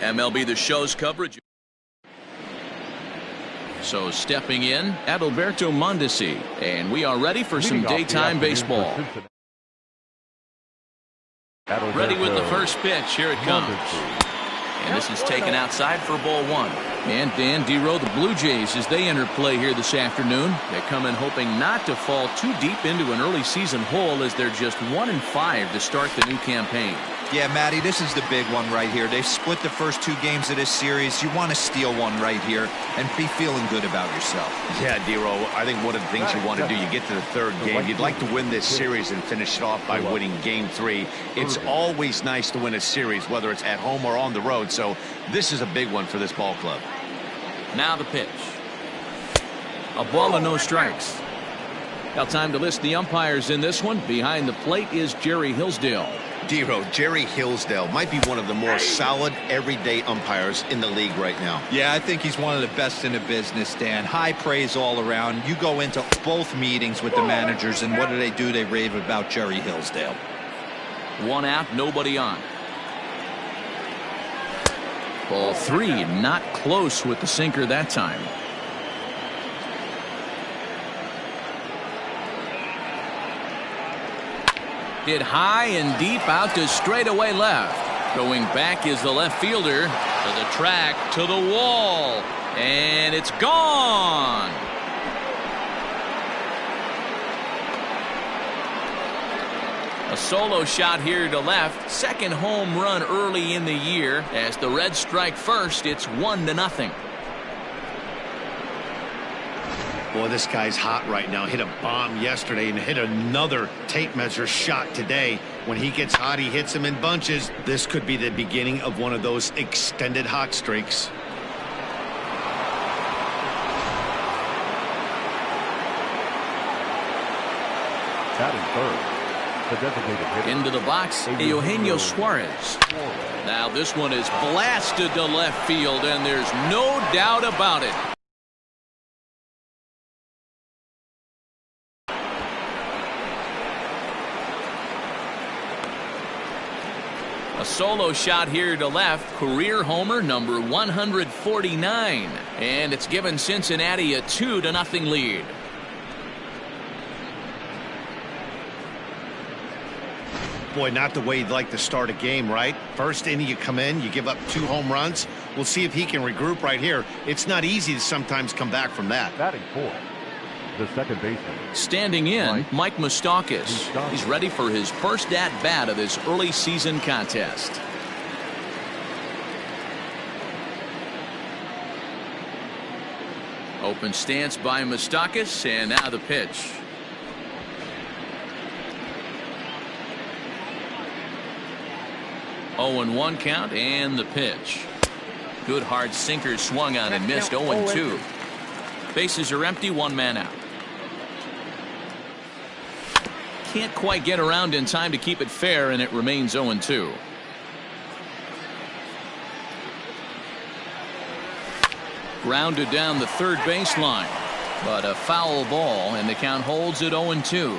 MLB The Show's coverage. So stepping in, Adalberto Mondesi, and we are ready for some daytime baseball. Ready with the first pitch. Here it comes. And this is taken outside for ball one. And Dan Dero, the Blue Jays, as they enter play here this afternoon, they come in hoping not to fall too deep into an early season hole as they're just 1-5 to start the new campaign. Yeah, Matty, this is the big one right here. They've split the first 2 games of this series. You want to steal one right here and be feeling good about yourself. Yeah, Dero, I think one of the things you want to do, you get to the 3rd game, you'd like to win this series and finish it off by winning game 3. It's always nice to win a series, whether it's at home or on the road. So this is a big one for this ball club. Now the pitch. A ball and no strikes. Now time to list the umpires in this one. Behind the plate is Jerry Hillsdale. Dero, Jerry Hillsdale might be one of the more solid everyday umpires in the league right now. Yeah, I think he's one of the best in the business, Dan. High praise all around. You go into both meetings with the managers, and what do? They rave about Jerry Hillsdale. 1 out, nobody on. Ball 3, not close with the sinker that time. Hit high and deep out to straightaway left. Going back is the left fielder to the track, to the wall, and it's gone. A solo shot here to left. Second home run early in the year. As the Reds strike first, it's 1-0. Boy, this guy's hot right now. Hit a bomb yesterday and hit another tape measure shot today. When he gets hot, he hits them in bunches. This could be the beginning of one of those extended hot streaks. Batting third, the designated hitter. Into the box, Eugenio Suarez. Now this one is blasted to left field, and there's no doubt about it. A solo shot here to left. Career homer number 149. And it's given Cincinnati a 2-0 lead. Boy, not the way you'd like to start a game, right? First inning, you come in, you give up 2 home runs. We'll see if he can regroup right here. It's not easy to sometimes come back from that. Batting fourth, the second baseman. Standing in, Mike Moustakas. He's ready for his first at-bat of this early season contest. Open stance by Moustakas, and now the pitch. Oh, 0-1 count, and the pitch. Good hard sinker swung on and missed. 0-2. Bases are empty, 1 man out. Can't quite get around in time to keep it fair, and it remains 0-2. Grounded down the third baseline, but a foul ball, and the count holds at 0-2.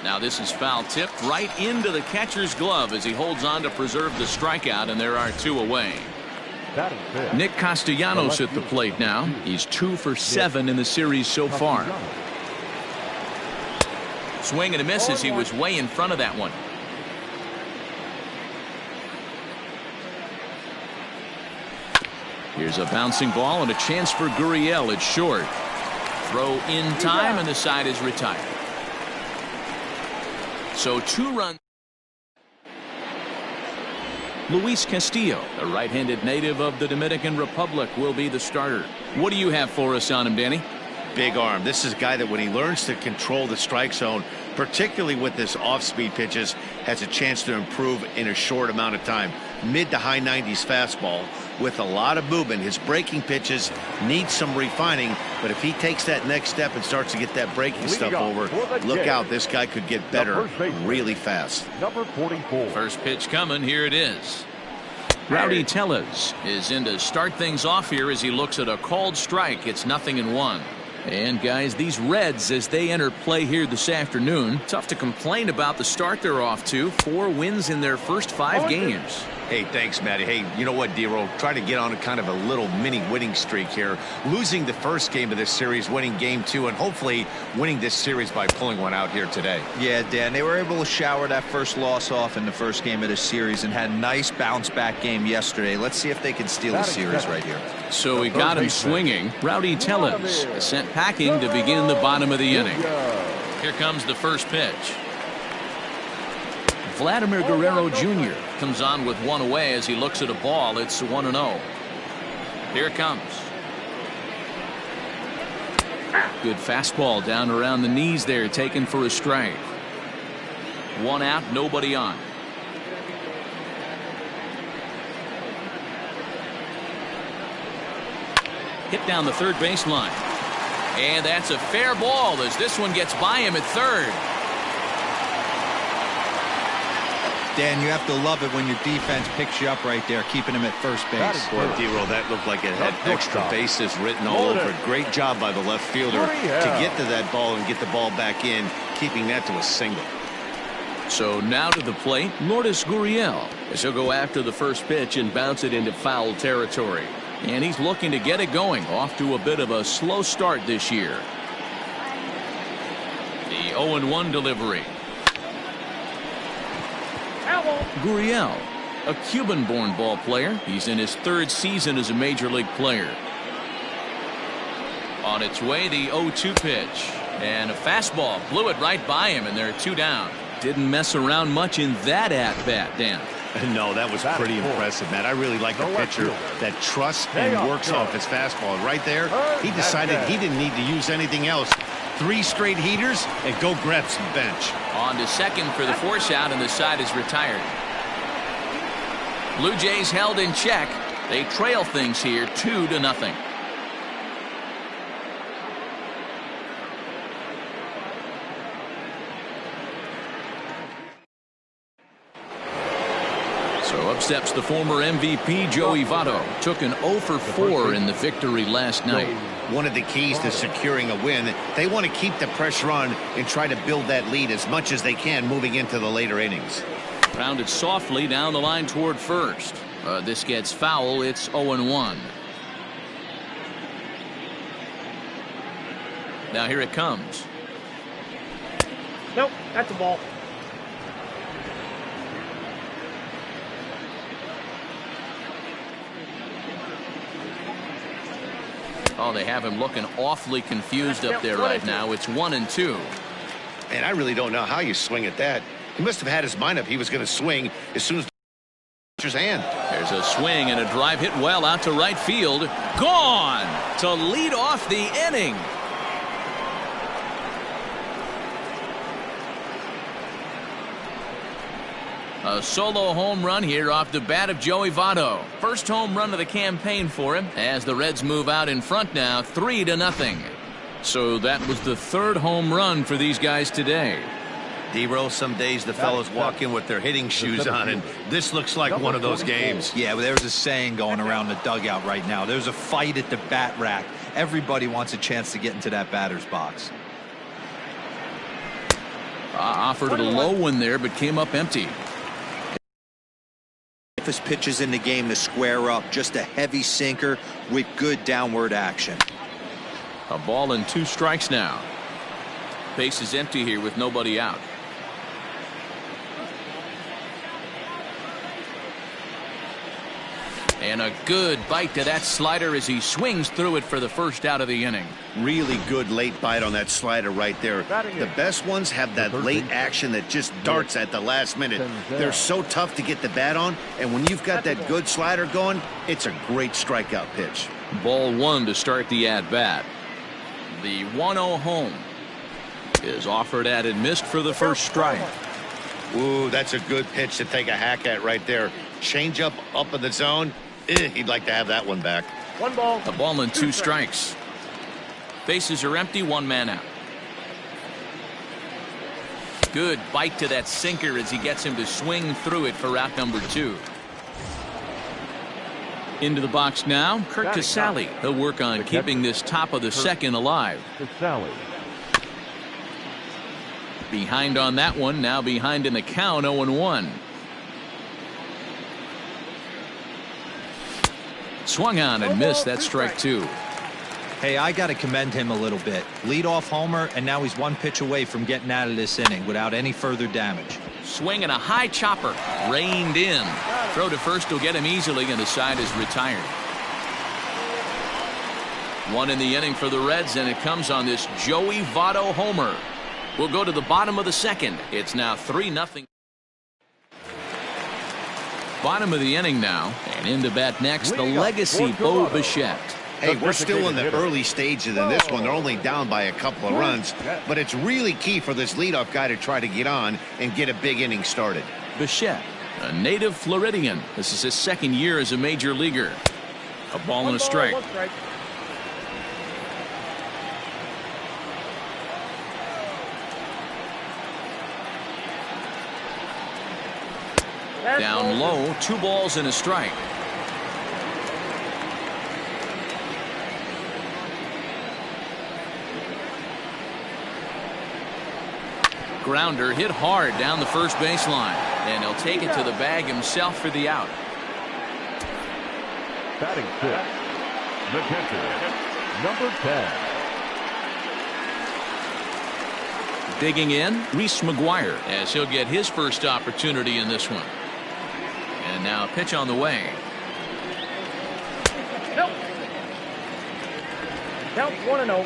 Now this is foul tipped right into the catcher's glove as he holds on to preserve the strikeout, and there are 2 away. Nick Castellanos at the plate now. He's 2 for 7 in the series so far. Swing and a miss as he was way in front of that one. Here's a bouncing ball and a chance for Gurriel at short. Throw in time, and the side is retired. So 2 runs. Luis Castillo, a right-handed native of the Dominican Republic, will be the starter. What do you have for us on him, Danny? Big arm. This is a guy that when he learns to control the strike zone, particularly with this off-speed pitches, has a chance to improve in a short amount of time. Mid to high 90s fastball with a lot of movement. His breaking pitches need some refining, but if he takes that next step and starts to get that breaking stuff over, look out, this guy could get better really fast. Number 44. First pitch coming. Here it is. Rowdy Tellez is in to start things off here as he looks at a called strike. It's 0-1. And guys, these Reds, as they enter play here this afternoon, tough to complain about the start they're off to. 4 wins in their first 5 games. Hey, thanks, Matty. Hey, you know what, D-Roll? Try to get on a kind of a little mini winning streak here. Losing the first game of this series, winning game 2, and hopefully winning this series by pulling one out here today. Yeah, Dan, they were able to shower that first loss off in the first game of this series and had a nice bounce-back game yesterday. Let's see if they can steal the series right here. So we got him swinging. Rowdy Tellez sent packing to begin the bottom of the inning. Here comes the first pitch. Vladimir Guerrero Jr. comes on with 1 away as he looks at a ball. It's 1-0. Here it comes. Good fastball down around the knees there, taken for a strike. 1 out, nobody on. Hit down the third baseline. And that's a fair ball as this one gets by him at third. Dan, you have to love it when your defense picks you up right there, keeping him at first base. Boy, D-Roll, that looked like it had extra bases written all over it. Great job by the left fielder to get to that ball and get the ball back in, keeping that to a single. So now to the plate, Lourdes Gurriel, as he'll go after the first pitch and bounce it into foul territory. And he's looking to get it going, off to a bit of a slow start this year. The 0-1 delivery. Gurriel, a Cuban-born ball player. He's in his 3rd season as a major league player. On its way, the 0-2 pitch. And a fastball blew it right by him, and there are 2 down. Didn't mess around much in that at-bat, Dan. No, that was pretty impressive, Matt. I really like a pitcher that trusts and works off his fastball. Right there, he decided he didn't need to use anything else. 3 straight heaters and go grab some bench. On to second for the force out, and the side is retired. Blue Jays held in check. They trail things here 2-0. So up steps the former MVP Joey Votto. Took an 0 for 4 in the victory last night. One of the keys to securing a win, they want to keep the pressure on and try to build that lead as much as they can moving into the later innings. Grounded softly down the line toward first. This gets foul. It's 0-1. Now here it comes. Nope, that's a ball. Oh, they have him looking awfully confused up there right now. It's 1-2. And I really don't know how you swing at that. He must have had his mind up. He was going to swing as soon as the pitcher's hand. There's a swing and a drive hit well out to right field. Gone to lead off the inning. A solo home run here off the bat of Joey Votto. First home run of the campaign for him as the Reds move out in front now 3-0. So that was the 3rd home run for these guys today. D-Roll, some days the fellows walk in with their hitting shoes on, and this looks like one of those games. Yeah, well, there's a saying going around the dugout right now. There's a fight at the bat rack. Everybody wants a chance to get into that batter's box. Offered a low one there, but came up empty. His pitches in the game to square up, just a heavy sinker with good downward action. A ball and 2 strikes now. Base is empty here with nobody out. And a good bite to that slider as he swings through it for the first out of the inning. Really good late bite on that slider right there. The best ones have that late action that just darts at the last minute. They're so tough to get the bat on, and when you've got that good slider going, it's a great strikeout pitch. Ball 1 to start the at-bat. The 1-0 home is offered at and missed for the first strike. Ooh, that's a good pitch to take a hack at right there. Change up in the zone. He'd like to have that one back. 1 ball. A ball and 2 strikes. Bases are empty, 1 man out. Good bite to that sinker as he gets him to swing through it for out number 2. Into the box now, Kirk Batting Casale. up. He'll work on The keeping catcher, this top of the Kirk second alive. Casale. Behind on that one, now behind in the count, 0-1. Swung on and missed. That strike two. Hey, I got to commend him a little bit. Leadoff homer, and now he's one pitch away from getting out of this inning without any further damage. Swinging a high chopper, reined in. Throw to first will get him easily, and the side is retired. One in the inning for the Reds, and it comes on this Joey Votto homer. We'll go to the bottom of the second. It's now 3-0. Bottom of the inning now, and in to bat next, the legacy Bo Bichette. Hey, we're still in the early stages of this one. They're only down by a couple of runs, but it's really key for this leadoff guy to try to get on and get a big inning started. Bichette, a native Floridian. This is his second year as a major leaguer. A ball and a strike. Down low, 2 balls and a strike. Grounder hit hard down the first baseline, and he'll take it to the bag himself for the out. Batting fifth, the catcher, number 10. Digging in, Reese McGuire, as he'll get his first opportunity in this one. And now a pitch on the way. Nope. Count 1-0.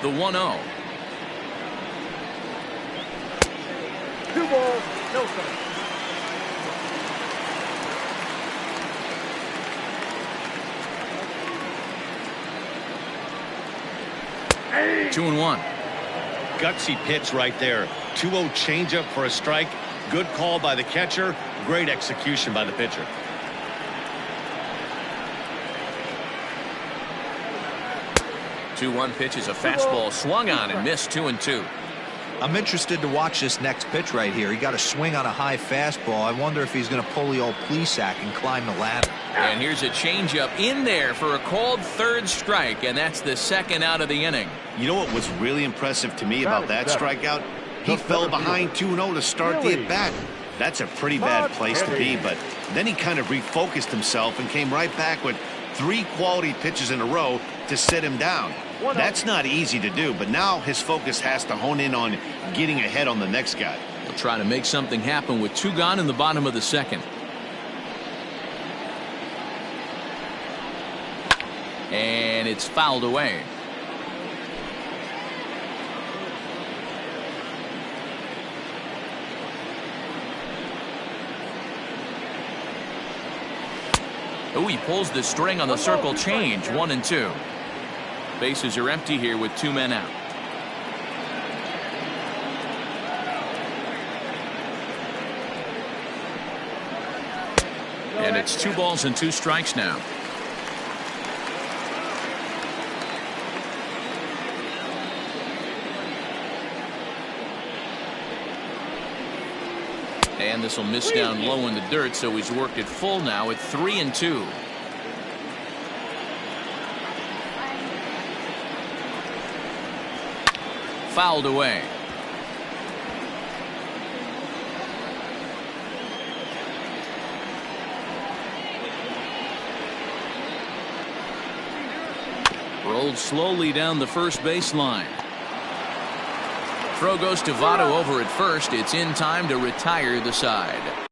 The 1-0. 2 balls, no strikes. Hey. 2-1. Gutsy pitch right there. 2-0 changeup for a strike. Good call by the catcher. Great execution by the pitcher. The 2-1 pitch is a fastball swung on and missed. 2-2. I'm interested to watch this next pitch right here. He got a swing on a high fastball. I wonder if he's going to pull the old Plesac and climb the ladder. And here's a changeup in there for a called third strike, and that's the second out of the inning. You know what was really impressive to me about that strikeout? He fell behind 2-0 to start the at-bat. That's a pretty bad place to be, but then he kind of refocused himself and came right back with 3 quality pitches in a row to sit him down. That's not easy to do, but now his focus has to hone in on getting ahead on the next guy. He'll try to make something happen with 2 gone in the bottom of the second. And it's fouled away. Oh, he pulls the string on the circle change. 1-2. Bases are empty here with 2 men out. And it's 2 balls and 2 strikes now. And this will miss down low in the dirt, so he's worked it full now at 3-2. Fouled away. Rolled slowly down the first baseline. Throw goes to Votto over at first. It's in time to retire the side.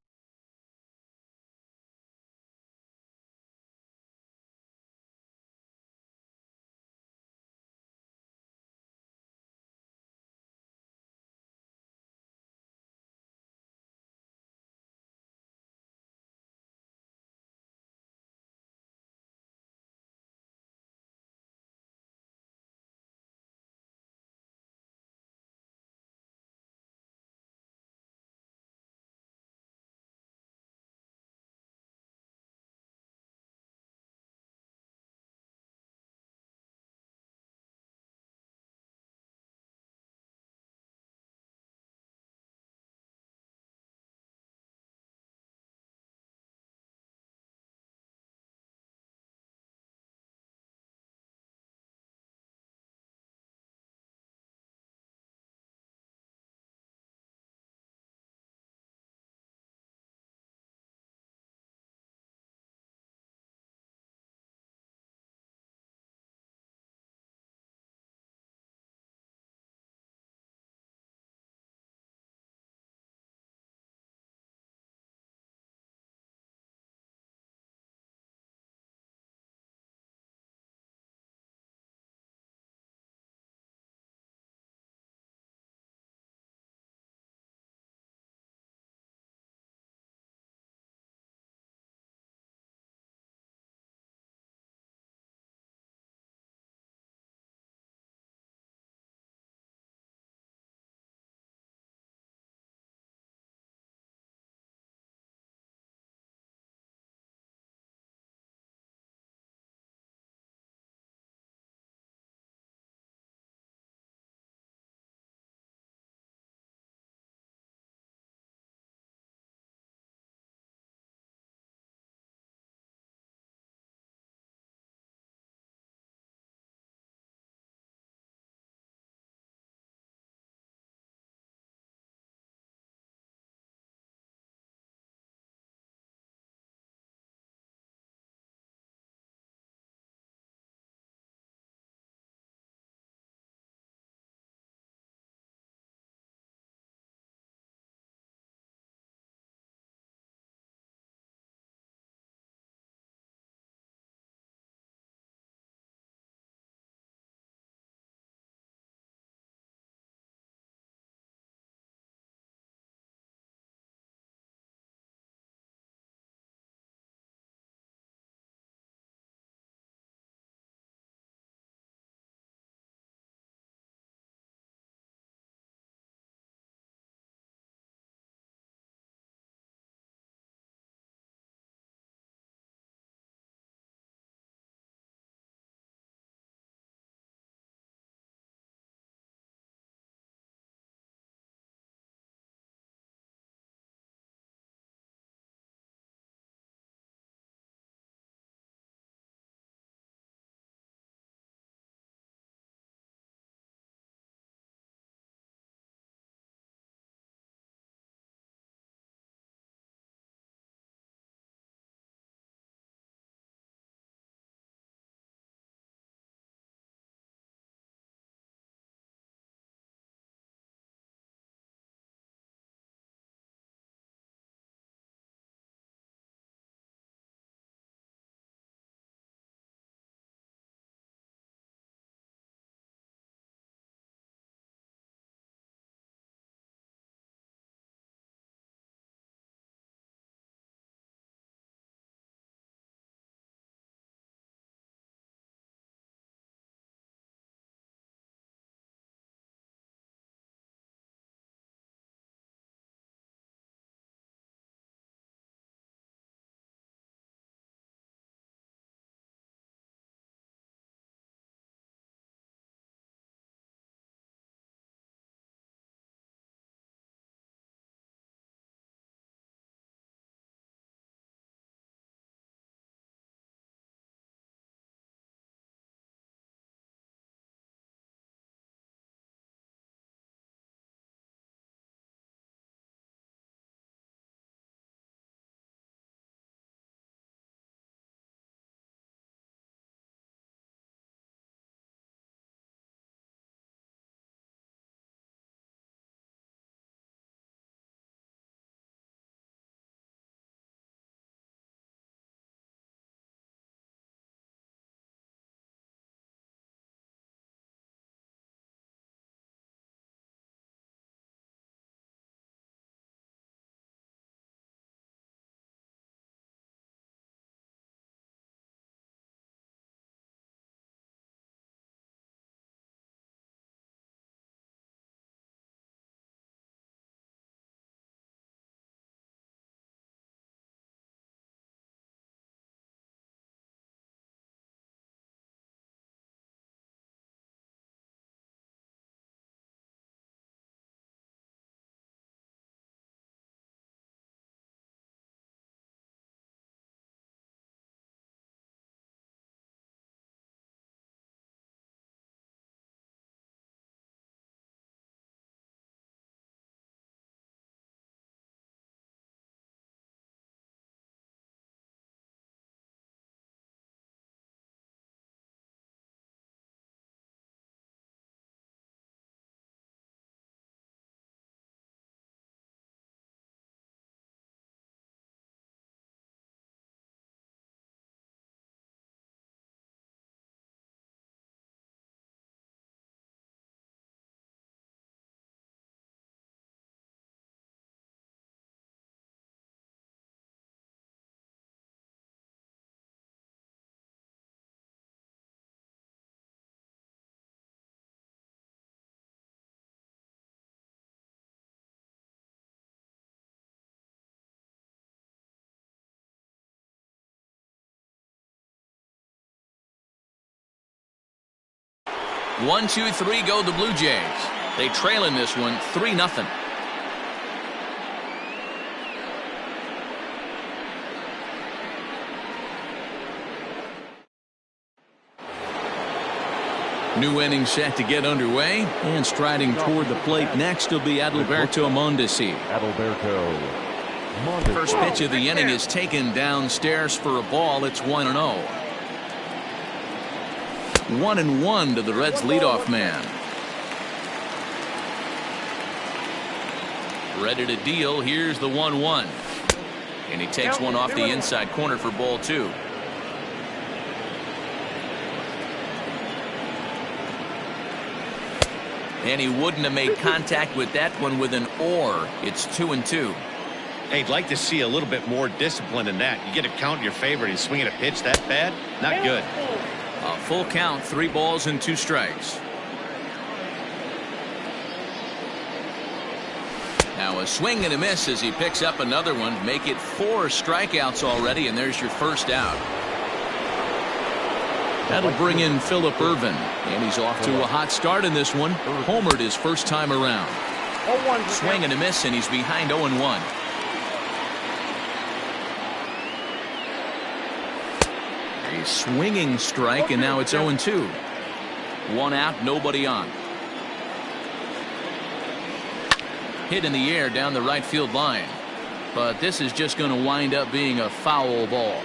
1, 2, 3 go the Blue Jays. They trail in this one 3-0. New inning set to get underway, and striding toward the plate next will be Adalberto Mondesi. First pitch of the inning is taken downstairs for a ball. It's 1-0. 1-1 to the Reds leadoff man. Ready to deal. Here's the 1-1. And he takes one off the inside corner for ball 2. And he wouldn't have made contact with that one with an or. It's 2-2. Hey, I'd like to see a little bit more discipline in that. You get a count in your favor and he's swinging a pitch that bad? Not good. A full count, 3 balls and 2 strikes. Now a swing and a miss as he picks up another one. Make it 4 strikeouts already, and there's your first out. That'll bring in Phillip Ervin, and he's off to a hot start in this one. Homered his first time around. Swing and a miss, and he's behind 0-1. A swinging strike, and now it's 0-2. 1 out, nobody on. Hit in the air down the right field line, but this is just going to wind up being a foul ball.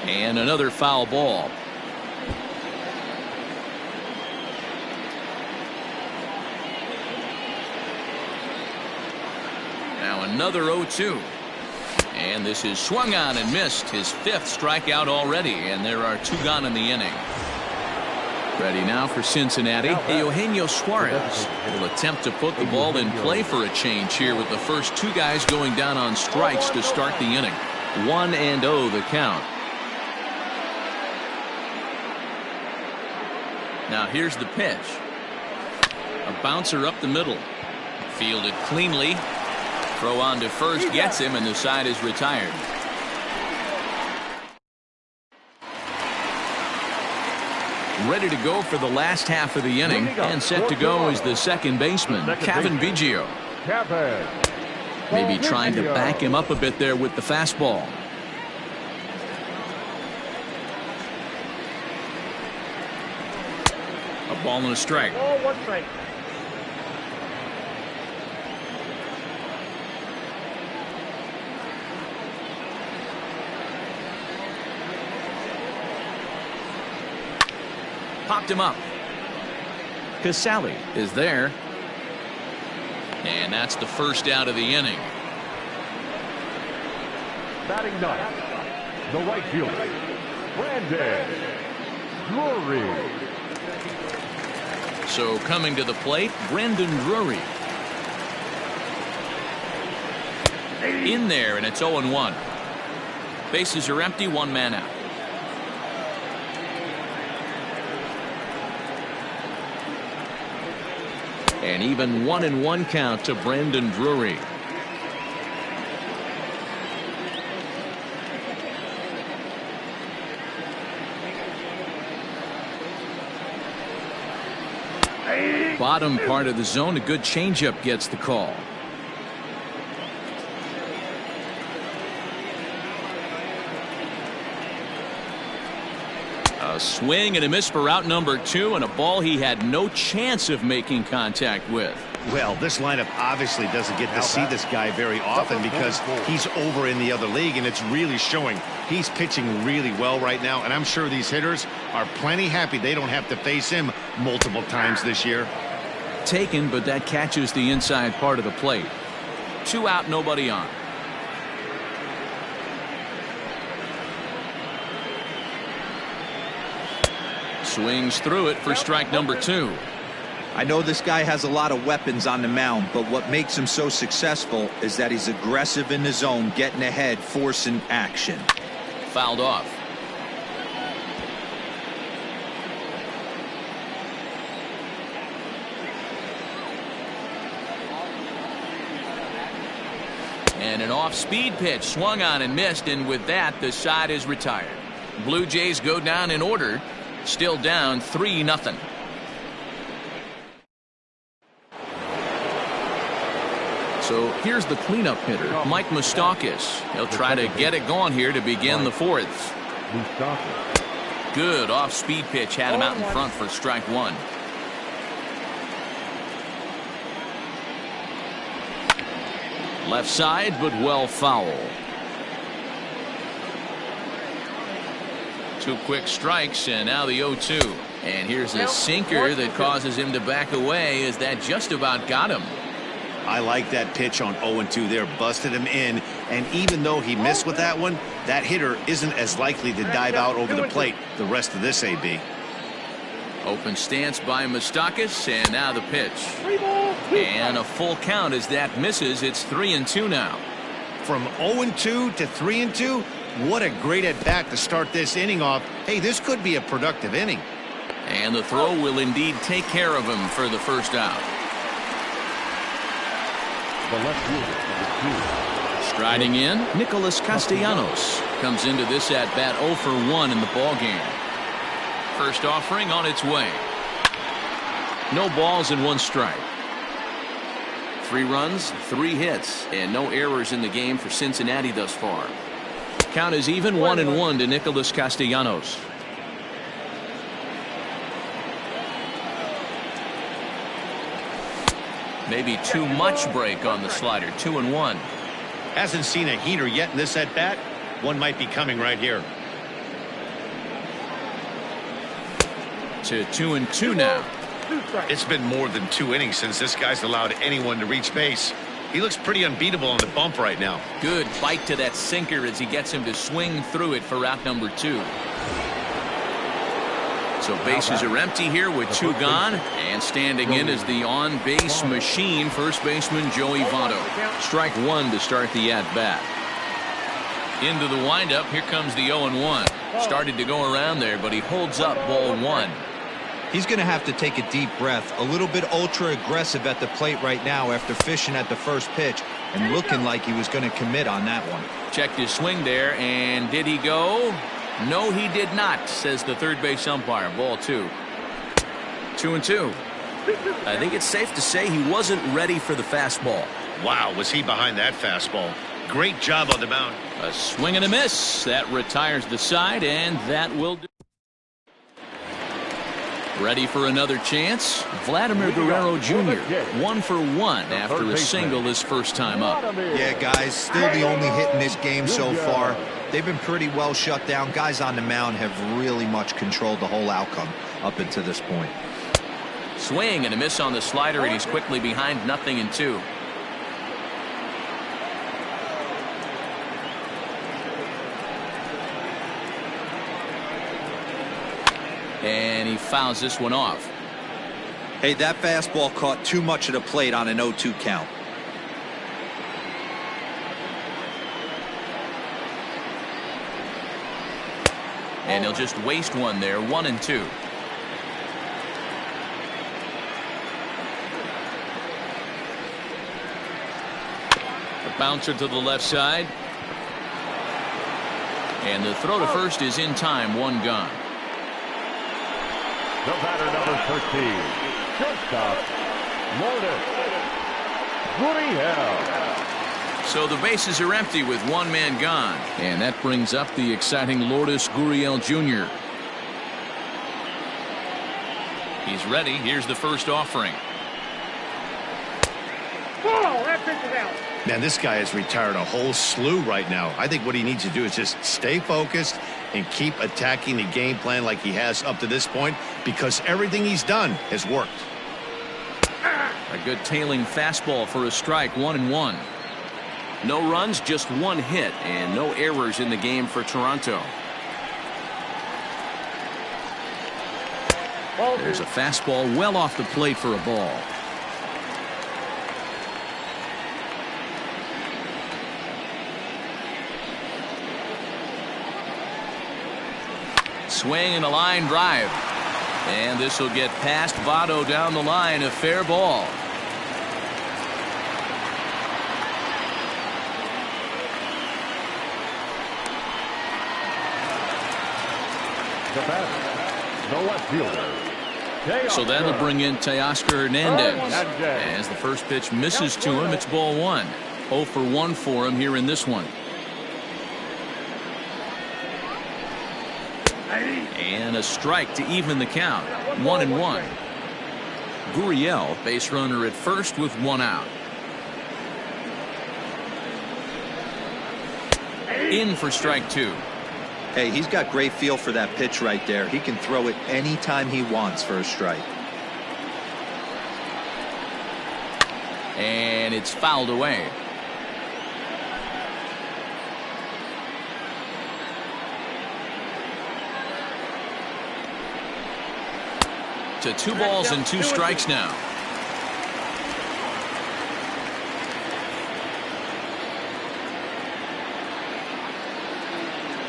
And another foul ball. Now another 0-2. And this is swung on and missed. His 5th strikeout already, and there are 2 gone in the inning. Ready now for Cincinnati. Eugenio Suarez will attempt to put the ball in play for a change here with the first 2 guys going down on strikes to start the inning. 1-0 the count. Now here's the pitch. A bouncer up the middle. Fielded cleanly. Throw on to first gets him, and the side is retired. Ready to go for the last half of the inning, and set to go is the second baseman, Cavan Biggio. Maybe trying to back him up a bit there with the fastball. A ball and a strike. Oh, 1 strike. Popped him up. Casali is there. And that's the first out of the inning. Batting 9th, the right fielder, Brandon Drury. So coming to the plate, Brandon Drury. In there, and it's 0-1. Bases are empty, 1 man out. An even 1-1 count to Brandon Drury. Bottom part of the zone, a good changeup gets the call. A swing and a miss for out number 2, and a ball he had no chance of making contact with. Well, this lineup obviously doesn't get to see this guy very often because he's over in the other league, and it's really showing. He's pitching really well right now, and I'm sure these hitters are plenty happy they don't have to face him multiple times this year. Taken, but that catches the inside part of the plate. 2 out, nobody on. Swings through it for strike number 2. I know this guy has a lot of weapons on the mound, but what makes him so successful is that he's aggressive in the zone, getting ahead, forcing action. Fouled off. And an off-speed pitch swung on and missed, and with that the side is retired. Blue Jays go down in order. Still down 3-0. So here's the cleanup hitter, Mike Moustakas. He'll try to get it going here to begin the fourth. Good off-speed pitch had him out in front for strike one. Left side, but well foul. 2 quick strikes, and now the 0-2. And here's a sinker that causes him to back away, as that just about got him. I like that pitch on 0-2 there. Busted him in, and even though he missed with that one, that hitter isn't as likely to dive out over the plate the rest of this AB. Open stance by Moustakas, and now the pitch. And a full count as that misses. It's 3-2 now. From 0-2 to 3-2, what a great at-bat to start this inning off. Hey, this could be a productive inning. And the throw will indeed take care of him for the first out. Striding in, Nicholas Castellanos comes into this at-bat 0 for 1 in the ballgame. First offering on its way. No balls and 1 strike. 3 runs, 3 hits, and no errors in the game for Cincinnati thus far. Count is even 1-1 to Nicholas Castellanos. Maybe too much break on the slider. 2-1. Hasn't seen a heater yet in this at-bat. One might be coming right here. To 2-2 now. It's been more than 2 innings since this guy's allowed anyone to reach base. He looks pretty unbeatable on the bump right now. Good bite to that sinker as he gets him to swing through it for out number 2. So bases are empty here with 2 gone, and standing in is the on-base machine, first baseman Joey Votto. Strike 1 to start the at-bat. Into the windup, here comes the 0-1. Started to go around there, but he holds up ball 1. He's going to have to take a deep breath. A little bit ultra-aggressive at the plate right now after fishing at the first pitch and looking like he was going to commit on that one. Checked his swing there, and did he go? No, he did not, says the third base umpire. Ball 2. 2-2. I think it's safe to say he wasn't ready for the fastball. Wow, was he behind that fastball. Great job on the mound. A swing and a miss. That retires the side, and that will do. Ready for another chance? Vladimir Guerrero Jr. 1 for 1 after a single his first time up. Yeah, guys, still the only hit in this game so far. They've been pretty well shut down. Guys on the mound have really much controlled the whole outcome up until this point. Swing and a miss on the slider, and he's quickly behind 0-2. And he fouls this one off. Hey, that fastball caught too much of the plate on an 0-2 count. And he'll just waste one there. 1-2. The bouncer to the left side. And the throw to first is in time. 1 gone. The batter, number 13, shortstop, Gurriel. So the bases are empty with 1 man gone. And that brings up the exciting Lourdes Gurriel Jr. He's ready. Here's the first offering. Man, this guy has retired a whole slew right now. I think what he needs to do is just stay focused and keep attacking the game plan like he has up to this point, because everything he's done has worked. A good tailing fastball for a strike. 1-1. No runs, just 1 hit, and no errors in the game for Toronto. There's a fastball well off the plate for a ball. Swing and a line drive. And this will get past Votto down the line. A fair ball. The batter, the left fielder. So that'll bring in Teoscar Hernandez. As the first pitch misses to him, it's ball one. 0 for 1 for him here in this one. And a strike to even the count. 1-1. Gurriel, base runner at first with 1 out. In for strike 2. Hey, he's got great feel for that pitch right there. He can throw it anytime he wants for a strike. And it's fouled away. To 2 balls and 2 strikes now.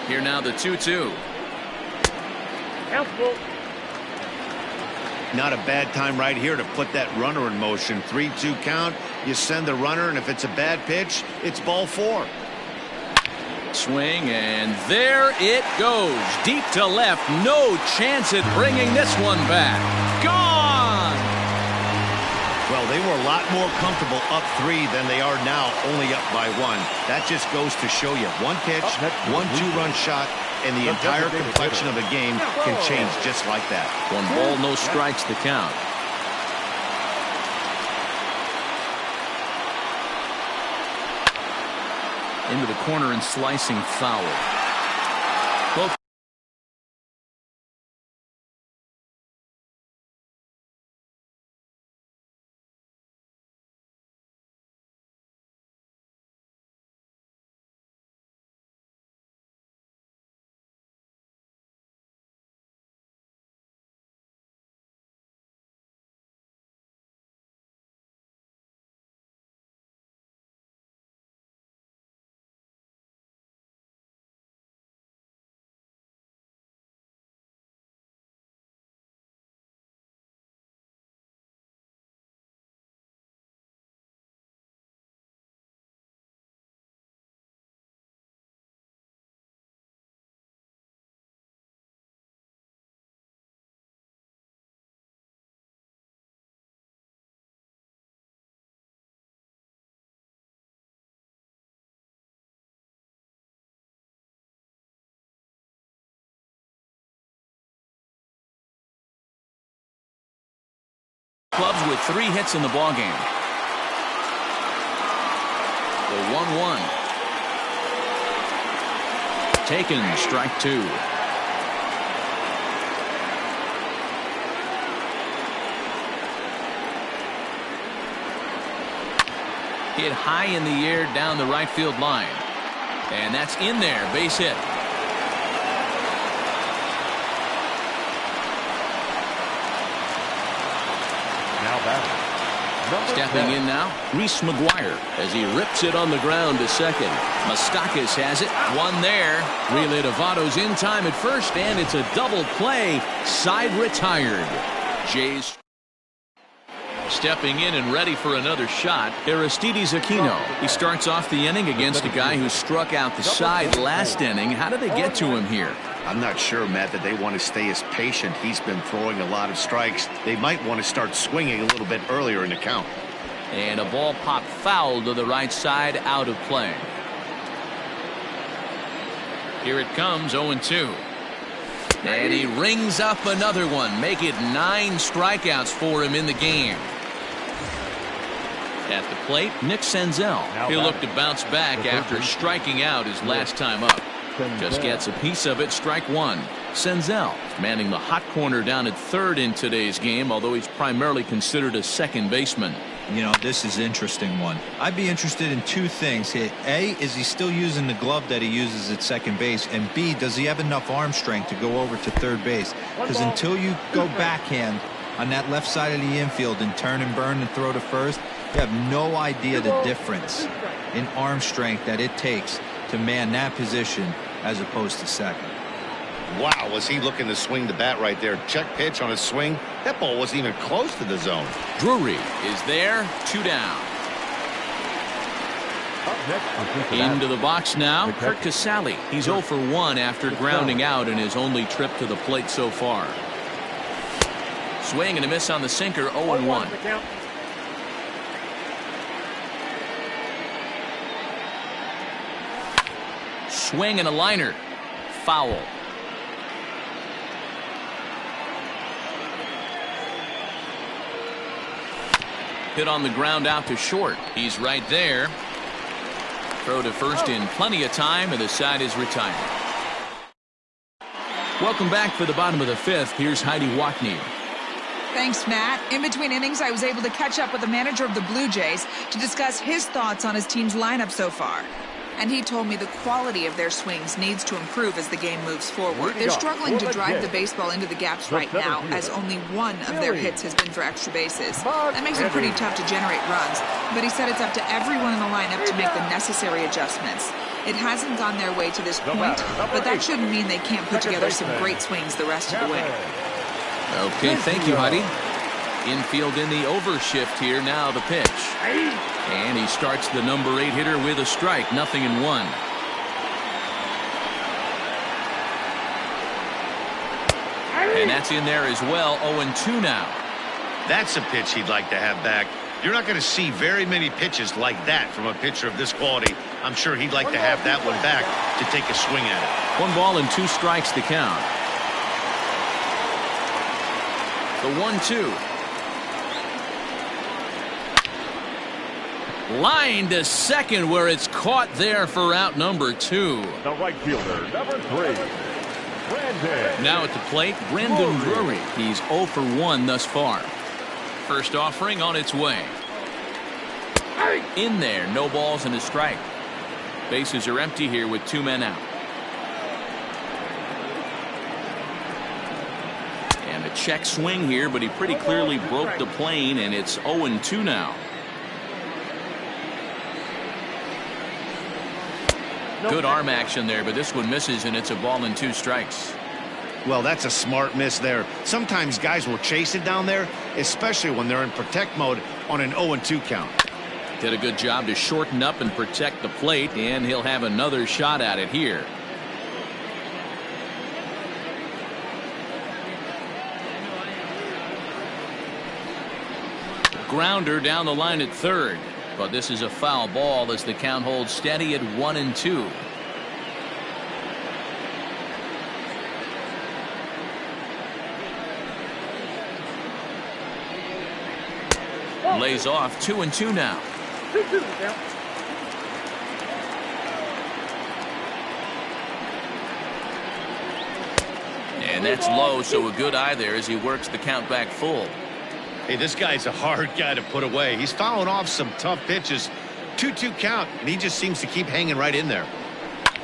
Here now the 2-2. Not a bad time right here to put that runner in motion. 3-2 count. You send the runner, and if it's a bad pitch, it's ball 4. Swing, and there it goes. Deep to left. No chance at bringing this one back. Gone! Well, they were a lot more comfortable up 3 than they are now, only up by 1. That just goes to show you 1 pitch, 1 2-run shot, and the entire complexion of a game can change just like that. 1 ball, no strikes to count. Into the corner and slicing foul. Both clubs with 3 hits in the ballgame. The 1-1. Taken, strike 2. Hit high in the air down the right field line. And that's in there, base hit. Stepping in now, Reese McGuire as he rips it on the ground to second. Moustakas has it. 1 there. Relay to Votto's in time at first, and it's a double play. Side retired. Jays stepping in and ready for another shot. Aristides Aquino. He starts off the inning against a guy who struck out the side last inning. How did they get to him here? I'm not sure, Matt, that they want to stay as patient. He's been throwing a lot of strikes. They might want to start swinging a little bit earlier in the count. And a ball popped foul to the right side, out of play. Here it comes, 0-2. And he rings up another one. Make it 9 strikeouts for him in the game. At the plate, Nick Senzel. He'll look to bounce back after striking out his last time up. Just gets a piece of it, strike 1. Senzel manning the hot corner down at third in today's game, although he's primarily considered a second baseman. You know, this is an interesting one. I'd be interested in 2 things here. A, is he still using the glove that he uses at second base? And B, does he have enough arm strength to go over to third base? Because until you go backhand on that left side of the infield and turn and burn and throw to first, you have no idea the difference in arm strength that it takes to man that position as opposed to second. Wow, was he looking to swing the bat right there. Check pitch on a swing. That ball wasn't even close to the zone. Drury is there, 2 down. Into the box now, Kurt Casale. He's 0 for 1 after grounding out in his only trip to the plate so far. Swing and a miss on the sinker, 0-1. Swing and a liner. Foul. Hit on the ground out to short. He's right there. Throw to first in plenty of time, and the side is retired. Welcome back for the bottom of the fifth. Here's Heidi Watney. Thanks, Matt. In between innings, I was able to catch up with the manager of the Blue Jays to discuss his thoughts on his team's lineup so far. And he told me the quality of their swings needs to improve as the game moves forward. They're struggling to drive the baseball into the gaps right now, as only one of their hits has been for extra bases. That makes it pretty tough to generate runs, but he said it's up to everyone in the lineup to make the necessary adjustments. It hasn't gone their way to this point, but that shouldn't mean they can't put together some great swings the rest of the way. Okay, thank you, Heidi. Infield in the overshift here. Now the pitch. And he starts the number 8 hitter with a strike. 0-1. And that's in there as well. 0-2 now. That's a pitch he'd like to have back. You're not going to see very many pitches like that from a pitcher of this quality. I'm sure he'd like to have that one back to take a swing at it. 1 ball and 2 strikes to count. The 1-2. Line to second, where it's caught there for out number 2. The right fielder, number 3, Brandon. Now at the plate, Brandon Drury. He's 0 for 1 thus far. First offering on its way. In there, no balls and a strike. Bases are empty here with 2 men out. And a check swing here, but he pretty clearly broke the plane, and it's 0-2 now. Good arm action there, but this one misses, and it's a ball and 2 strikes. Well, that's a smart miss there. Sometimes guys will chase it down there, especially when they're in protect mode on an 0-2 count. Did a good job to shorten up and protect the plate, and he'll have another shot at it here. Grounder down the line at third. But this is a foul ball as the count holds steady at 1-2. Lays off 2-2 now. 2-2 count. And that's low, so a good eye there as he works the count back full. Hey, this guy's a hard guy to put away. He's fouling off some tough pitches. 2-2 count, and he just seems to keep hanging right in there.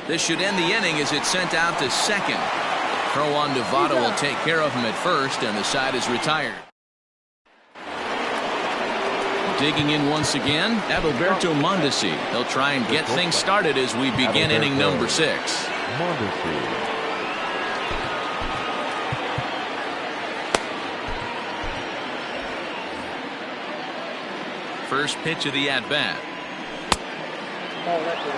This should end the inning as it's sent out to second. Throw on Devado will take care of him at first, and the side is retired. Digging in once again, Adalberto Mondesi. He'll try and get things started as we begin inning number 6. First pitch of the at-bat. Oh, that's it.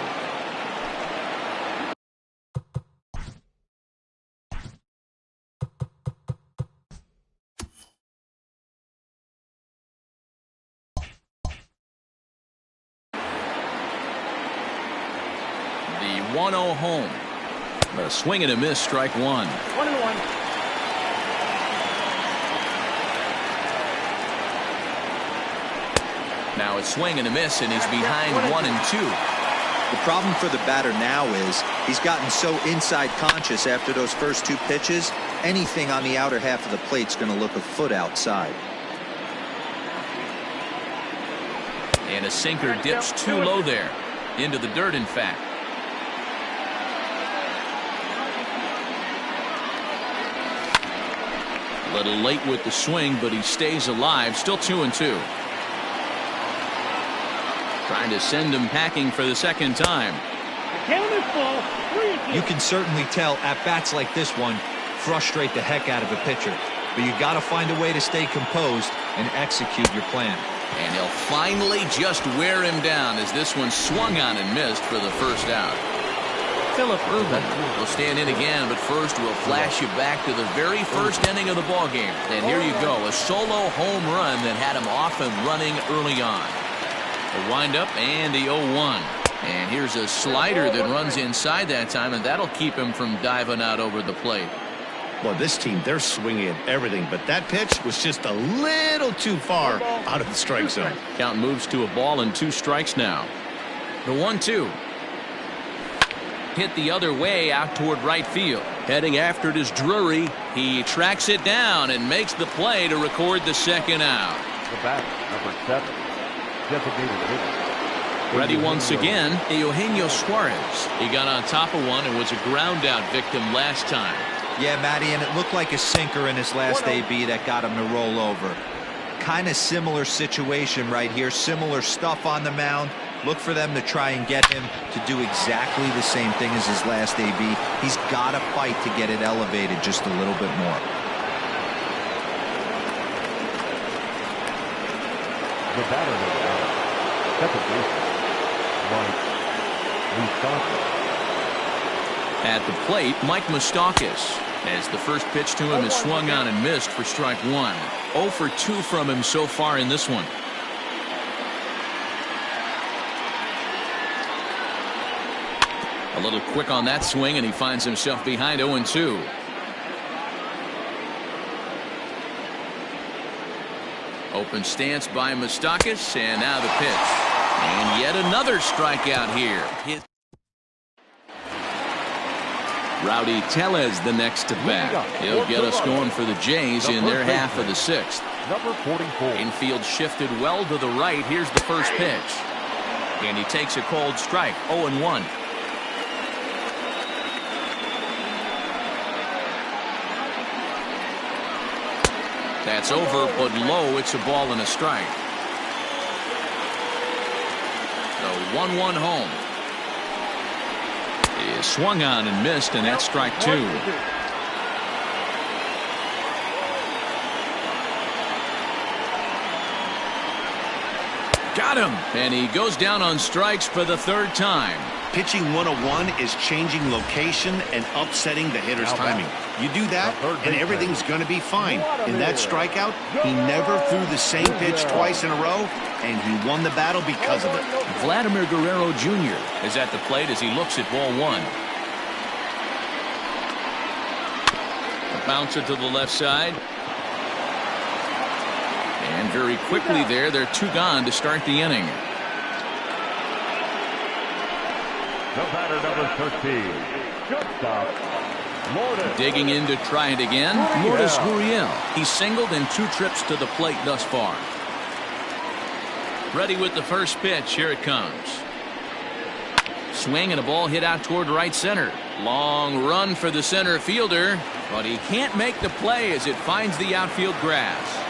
The 1-0 home. A swing and a miss, strike 1. 1-1. Now a swing and a miss, and he's behind 1-2. The problem for the batter now is he's gotten so inside conscious after those first 2 pitches. Anything on the outer half of the plate's going to look a foot outside. And a sinker dips too low there. Into the dirt, in fact. A little late with the swing, but he stays alive. Still 2-2. Trying to send him packing for the second time. Count is full. 3-2. You can certainly tell at-bats like this one frustrate the heck out of a pitcher. But you got to find a way to stay composed and execute your plan. And he'll finally just wear him down as this one swung on and missed for the first out. Phillip Urban will stand in again, but first we'll flash you back to the very first inning of the ball game. And here you go, a solo home run that had him off and running early on. A windup and the 0-1. And here's a slider that runs inside that time, and that'll keep him from diving out over the plate. Well, this team, they're swinging at everything, but that pitch was just a little too far out of the strike zone. Count moves to a ball and 2 strikes now. The 1-2. Hit the other way out toward right field. Heading after it is Drury. He tracks it down and makes the play to record the second out. The batter, number 7, designated hitter. Ready once again, Eugenio Suarez. He got on top of one and was a ground out victim last time. Yeah, Matty, and it looked like a sinker in his last AB that got him to roll over. Kind of similar situation right here. Similar stuff on the mound. Look for them to try and get him to do exactly the same thing as his last AB. He's got to fight to get it elevated just a little bit more. The batter, second baseman, Mike Moustakas. At the plate, Mike Moustakas, as the first pitch to him is swung on and missed for strike 1. 0 for 2 from him so far in this one. A little quick on that swing, and he finds himself behind 0-2. Open stance by Moustakas, and now the pitch. And yet another strikeout here. Rowdy Tellez the next to bat. He'll get us going for the Jays in their half of the 6th. Number 44. Infield shifted well to the right. Here's the first pitch. And he takes a cold strike. 0-1. That's over, but low. It's a ball and a strike. The 1-1 home. Is swung on and missed, and that's strike 2. Got him, and he goes down on strikes for the 3rd time. Pitching 101 is changing location and upsetting the hitter's timing. You do that, and everything's going to be fine. In that strikeout, he never threw the same pitch twice in a row, and he won the battle because of it. Vladimir Guerrero Jr. is at the plate as he looks at ball 1. A bouncer to the left side. And very quickly there, they're 2 gone to start the inning. The batter, number 13, shortstop, Lourdes. Digging in to try it again, Lourdes Gurriel. He's singled in 2 trips to the plate thus far. Ready with the first pitch. Here it comes. Swing and a ball hit out toward right center. Long run for the center fielder, but he can't make the play as it finds the outfield grass.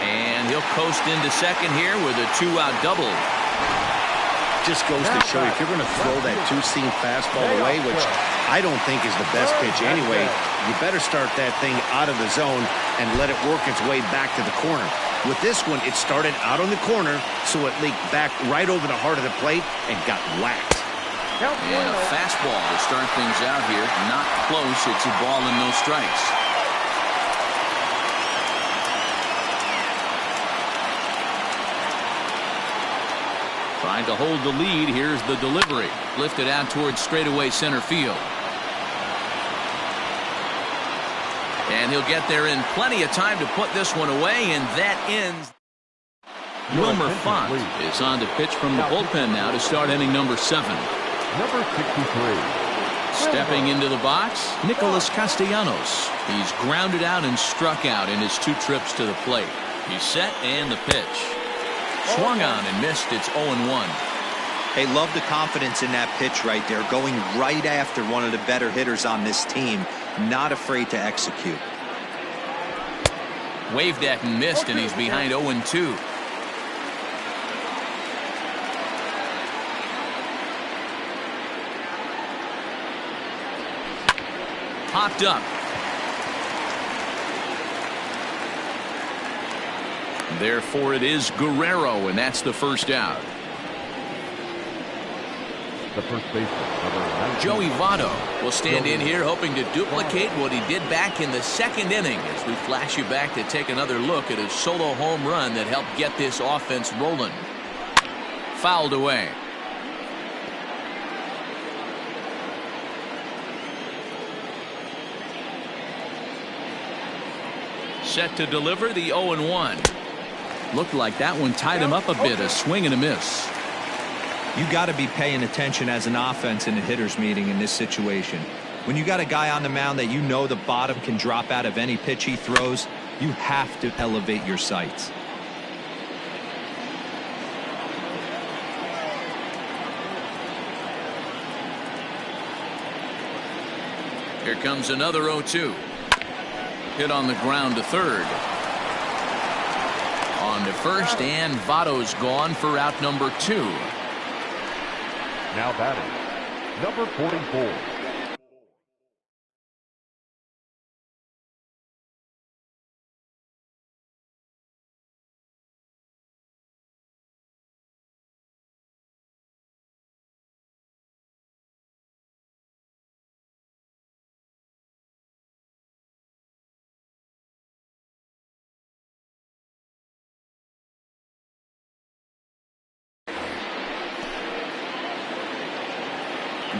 And he'll coast into second here with a 2-out double. Just goes to show you, if you're going to throw that 2-seam fastball away, which I don't think is the best pitch anyway, you better start that thing out of the zone and let it work its way back to the corner. With this one, it started out on the corner, so it leaked back right over the heart of the plate and got whacked. And a fastball to start things out here. Not close. It's a ball and no strikes. Trying to hold the lead. Here's the delivery. Lifted out towards straightaway center field. And he'll get there in plenty of time to put this one away, and that ends. Wilmer Font is on to pitch from the bullpen now to start inning number 7. Number 63. Stepping into the box, Nicholas Castellanos. He's grounded out and struck out in his 2 trips to the plate. He's set and the pitch. Swung on and missed. It's 0-1. Hey, love the confidence in that pitch right there. Going right after one of the better hitters on this team. Not afraid to execute. Waved at and missed, and he's behind 0-2. Popped up. Therefore, it is Guerrero, and that's the first out. The first baseman, number 19. Joey Votto will stand in here hoping to duplicate what he did back in the second inning as we flash you back to take another look at his solo home run that helped get this offense rolling. Fouled away. Set to deliver the 0-1. Looked like that one tied him up a bit, a swing and a miss. You got to be paying attention as an offense in a hitter's meeting in this situation. When you got a guy on the mound that you know the bottom can drop out of any pitch he throws, you have to elevate your sights. Here comes another 0-2. Hit on the ground to third. On to first, and Votto's gone for out number 2. Now batting, number 44.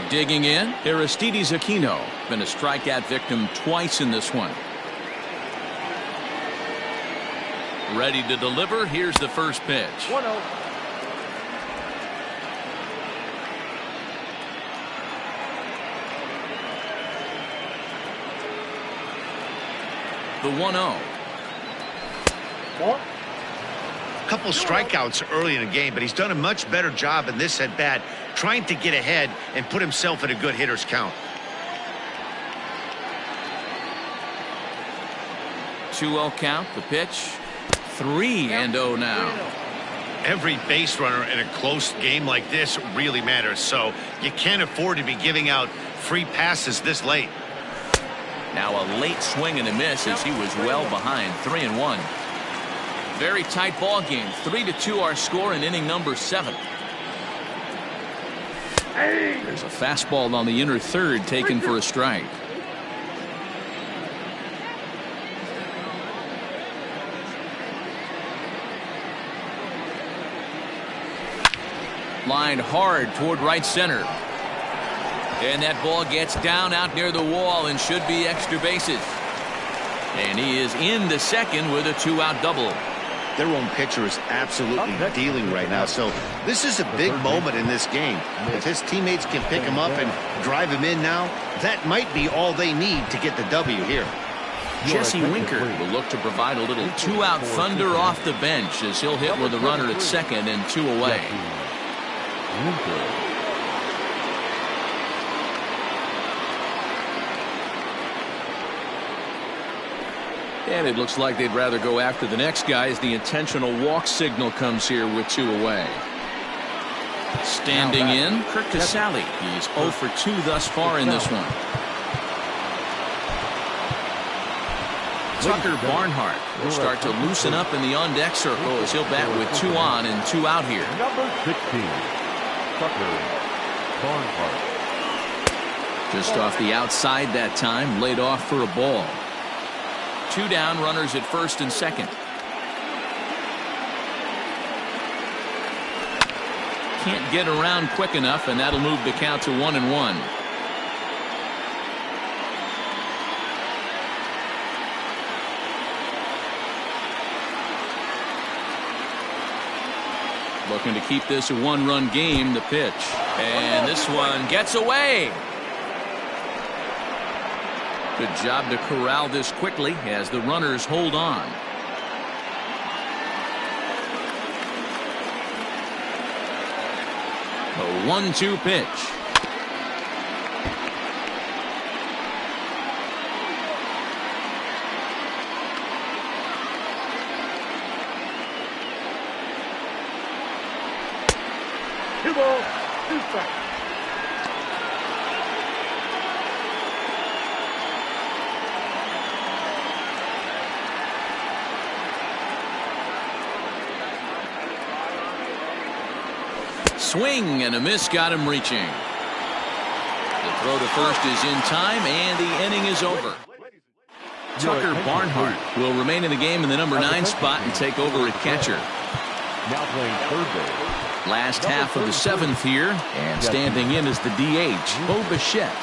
Digging in, Aristides Aquino. Been a strikeout victim twice in this one. Ready to deliver. Here's the first pitch. 1-0. The 1-0. Ball. Couple strikeouts early in the game, but he's done a much better job in this at bat trying to get ahead and put himself in a good hitter's count. 2-0 count. The pitch. 3-0 now. Every base runner in a close game like this really matters, so you can't afford to be giving out free passes this late. Now a late swing and a miss as he was well behind. 3-1. Very tight ball game. 3-2 our score in inning number 7. There's a fastball on the inner third taken for a strike. Lined hard toward right center. And that ball gets down out near the wall and should be extra bases. And he is in the second with a 2-out double. Their own pitcher is absolutely dealing right now, so this is a big moment in this game. If his teammates can pick him up and drive him in now, that might be all they need to get the W here. Jesse Winker will look to provide a little 2-out thunder off the bench as he'll hit with a runner at second and 2 away. And it looks like they'd rather go after the next guy as the intentional walk signal comes here with 2 away. Standing in, Kirk Casale. He's 0 for 2 thus far in this one. Tucker Barnhart will start to loosen up in the on-deck circle as he'll bat with 2 on and 2 out here. Number 16, Tucker Barnhart. Just off the outside that time, laid off for a ball. 2 down, runners at first and second. Can't get around quick enough, and that'll move the count to 1-1. Looking to keep this a 1-run game, the pitch. And this one gets away. Good job to corral this quickly as the runners hold on. A 1-2 pitch. Two balls, 2 strikes. Swing and a miss got him reaching. The throw to first is in time, and the inning is over. Tucker Barnhart will remain in the game in the number 9 spot and take over at catcher. Now playing third base. Last half of the 7th here, and standing in is the DH, Bo Bichette.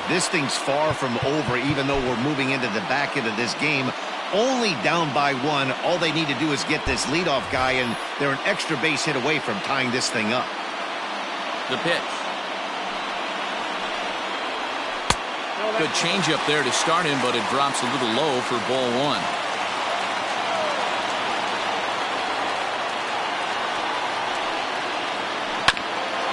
This thing's far from over, even though we're moving into the back end of this game. Only down by 1. All they need to do is get this leadoff guy, and they're an extra base hit away from tying this thing up. The pitch. Good changeup there to start him, but it drops a little low for ball 1.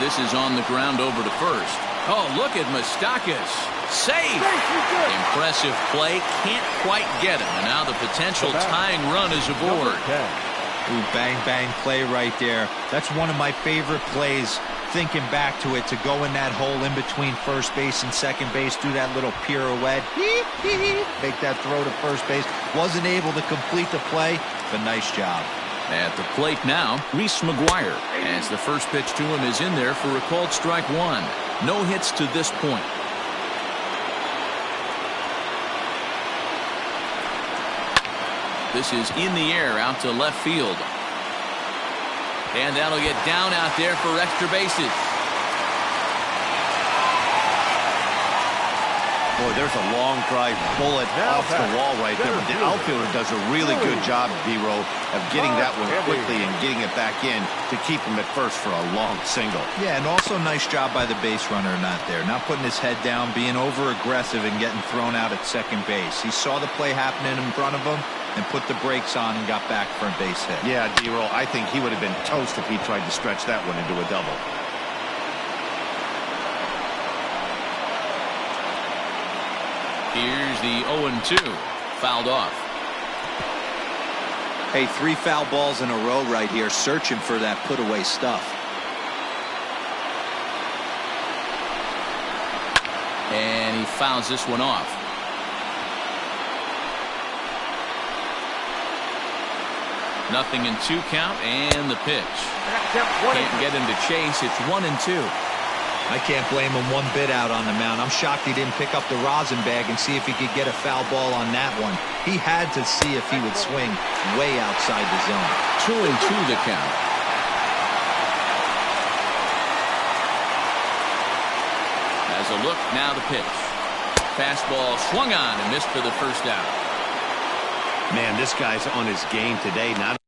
This is on the ground over to first. Oh, look at Moustakas. Save. Impressive play. Can't quite get him. And now the potential tying run is aboard. Ooh, bang, bang play right there. That's one of my favorite plays. Thinking back to it, to go in that hole in between first base and second base, do that little pirouette, make that throw to first base. Wasn't able to complete the play, but nice job. At the plate now, Reese McGuire, as the first pitch to him is in there for a called strike 1. No hits to this point. This is in the air out to left field. And that'll get down out there for extra bases. Boy, there's a long drive bullet off the wall right there. But the outfielder does a really good job, D-Row, of getting that one quickly and getting it back in to keep him at first for a long single. Yeah, and also nice job by the base runner not there. Not putting his head down, being over-aggressive and getting thrown out at second base. He saw the play happening in front of him and put the brakes on and got back for a base hit. Yeah, D-Row, I think he would have been toast if he tried to stretch that one into a double. Here's the 0-2. Fouled off. Hey, 3 foul balls in a row right here, searching for that put-away stuff. And he fouls this one off. Nothing in 2 count, and the pitch. Can't get him to chase. It's 1-2. I can't blame him one bit out on the mound. I'm shocked he didn't pick up the rosin bag and see if he could get a foul ball on that one. He had to see if he would swing way outside the zone. 2-2 the count. As a look, now the pitch. Fastball swung on and missed for the first out. Man, this guy's on his game today. Not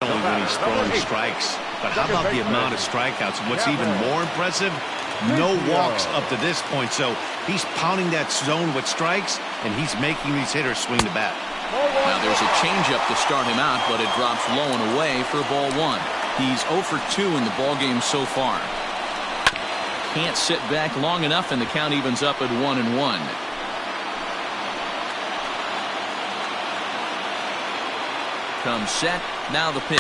only when he's throwing strikes, but how about the amount of strikeouts? What's even more impressive, no walks up to this point. So he's pounding that zone with strikes, and he's making these hitters swing the bat. Now there's a changeup to start him out, but it drops low and away for ball 1. He's 0 for 2 in the ball game so far. Can't sit back long enough, and the count evens up at 1-1. Comes set. Now the pitch.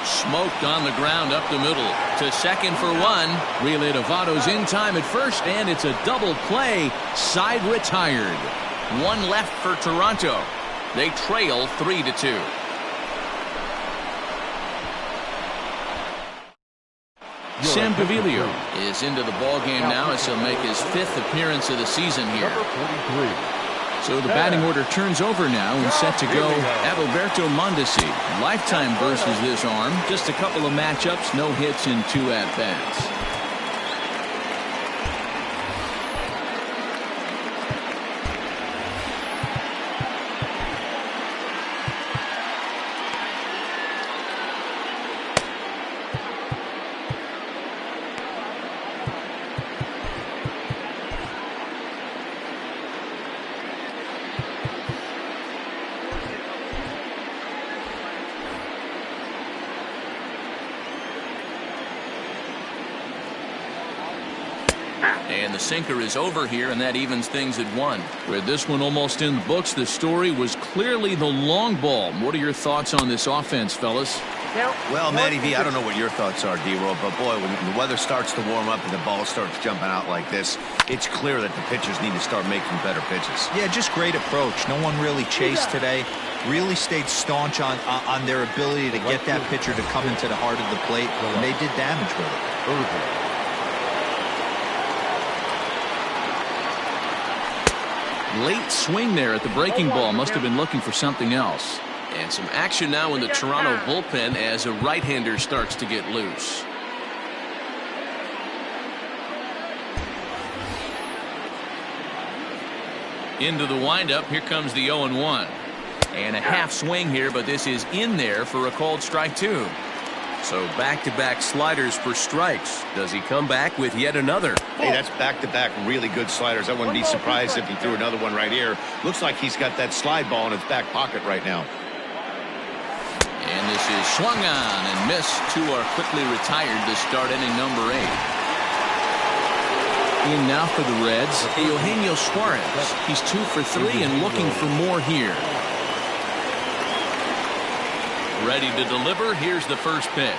Smoked on the ground up the middle to second for 1. Relay to Votto's in time at first, and it's a double play. Side retired. 1 left for Toronto. They trail 3-2. Sam Gaviglio is into the ball game now as he'll make his 5th appearance of the season here. So the batting order turns over now and set to go Adalberto Mondesi. Lifetime versus this arm. Just a couple of matchups, no hits in 2 at-bats. And the sinker is over here, and that evens things at 1. With this one almost in the books, the story was clearly the long ball. What are your thoughts on this offense, fellas? Well, Matty V, I don't know what your thoughts are, D-Roll, but boy, when the weather starts to warm up and the ball starts jumping out like this, it's clear that the pitchers need to start making better pitches. Yeah, just great approach. No one really chased today. Really stayed staunch on their ability to get that pitcher to come into the heart of the plate, and they did damage with it. Late swing there at the breaking ball. Must have been looking for something else. And some action now in the Toronto bullpen as a right-hander starts to get loose. Into the windup. Here comes the 0-1. And a half swing here, but this is in there for a called strike 2. So back-to-back sliders for strikes. Does he come back with yet another? Hey, that's back-to-back really good sliders. I wouldn't be surprised if he threw another one right here. Looks like he's got that slide ball in his back pocket right now. And this is swung on and missed. 2 are quickly retired to start inning number 8. In now for the Reds, Eugenio Suarez. He's 2 for 3 and looking for more here. Ready to deliver. Here's the first pitch.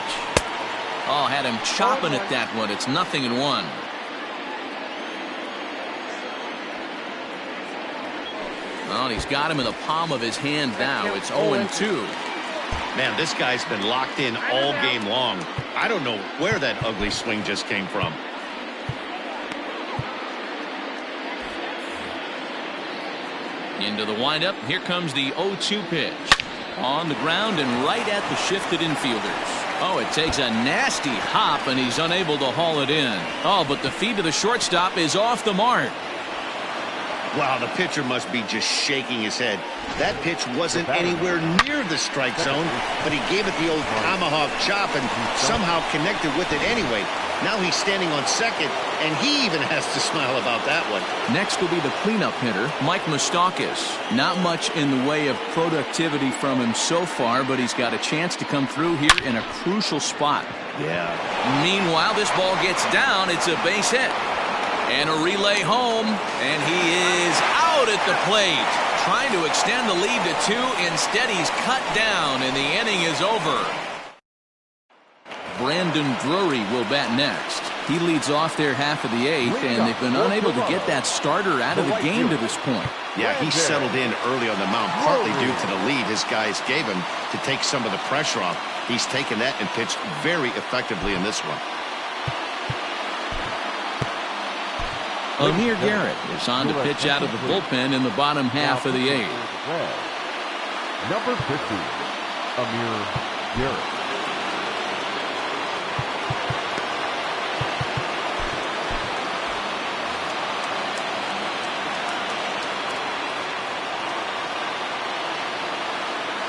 Oh, had him chopping at that one. It's 0-1. Well, he's got him in the palm of his hand now. It's 0-2. Man, this guy's been locked in all game long. I don't know where that ugly swing just came from. Into the windup. Here comes the 0-2 pitch. On the ground and right at the shifted infielders. Oh, it takes a nasty hop, and he's unable to haul it in. Oh, but the feed to the shortstop is off the mark. Wow, the pitcher must be just shaking his head. That pitch wasn't anywhere near the strike zone, but he gave it the old tomahawk chop and somehow connected with it anyway. Now he's standing on second, and he even has to smile about that one. Next will be the cleanup hitter, Mike Moustakas. Not much in the way of productivity from him so far, but he's got a chance to come through here in a crucial spot. Yeah. Meanwhile, this ball gets down. It's a base hit. And a relay home, and he is out at the plate. Trying to extend the lead to 2. Instead, he's cut down, and the inning is over. Brandon Drury will bat next. He leads off their half of the 8th, and they've been unable to get that starter out of the game to this point. Yeah, he settled in early on the mound, partly due to the lead his guys gave him to take some of the pressure off. He's taken that and pitched very effectively in this one. Amir Garrett is on to pitch out of the bullpen in the bottom half of the 8th. Number 50, Amir Garrett.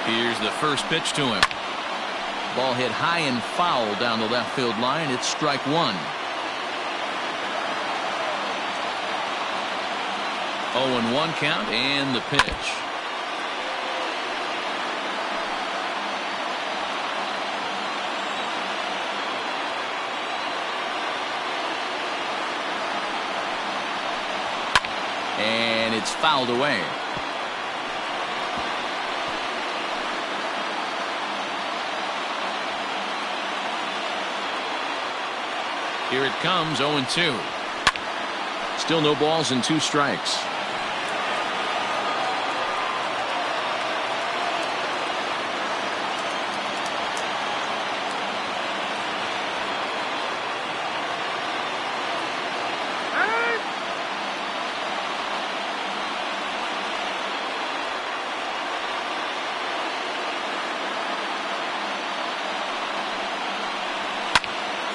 Here's the first pitch to him. Ball hit high and foul down the left field line. It's strike 1. 0-1 count and the pitch. And it's fouled away. Here it comes, 0-2. Still no balls and 2 strikes.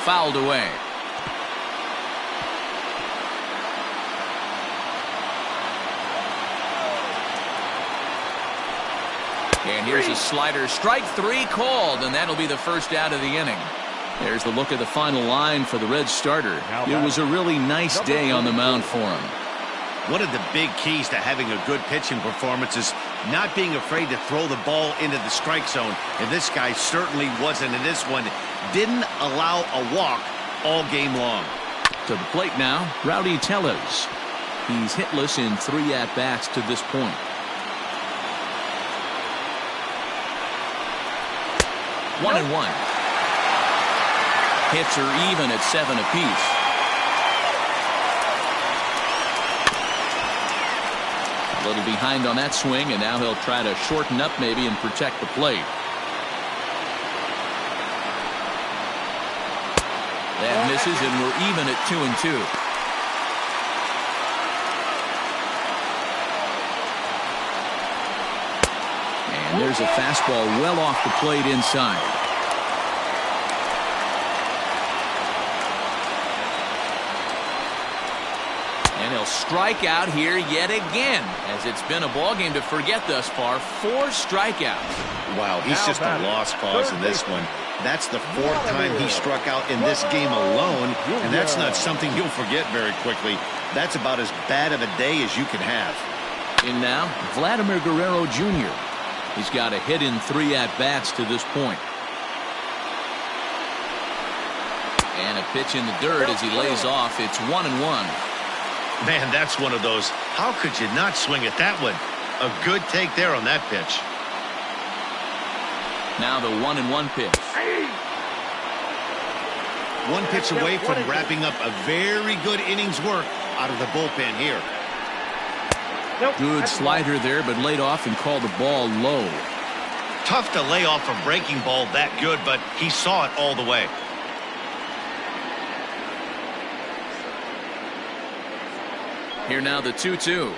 fouled away. And here's a slider. Strike three called, and that'll be the first out of the inning. There's the look at the final line for the Reds starter. It was a really nice day on the mound for him. One of the big keys to having a good pitching performance is not being afraid to throw the ball into the strike zone. And this guy certainly wasn't in this one. Didn't allow a walk all game long. To the plate now, Rowdy Tellez. He's hitless in 3 at-bats to this point. 1-1. Hits are even at 7 apiece. A little behind on that swing, and now he'll try to shorten up maybe and protect the plate. That misses, and we're even at 2-2. And there's a fastball well off the plate inside. And he'll strike out here yet again, as it's been a ball game to forget thus far. 4 strikeouts. Wow, he's just a lost cause in this one. That's the 4th time he struck out in this game alone, and that's not something you'll forget very quickly. That's about as bad of a day as you can have. And now, Vladimir Guerrero Jr. He's got a hit in 3 at-bats to this point. And a pitch in the dirt as he lays off. It's 1-1. Man, that's one of those. How could you not swing at that one? A good take there on that pitch. Now the 1-1 pitch. One pitch away from wrapping up a very good innings work out of the bullpen here. Good slider there, but laid off and called the ball low. Tough to lay off a breaking ball that good, but he saw it all the way. Here now the 2-2.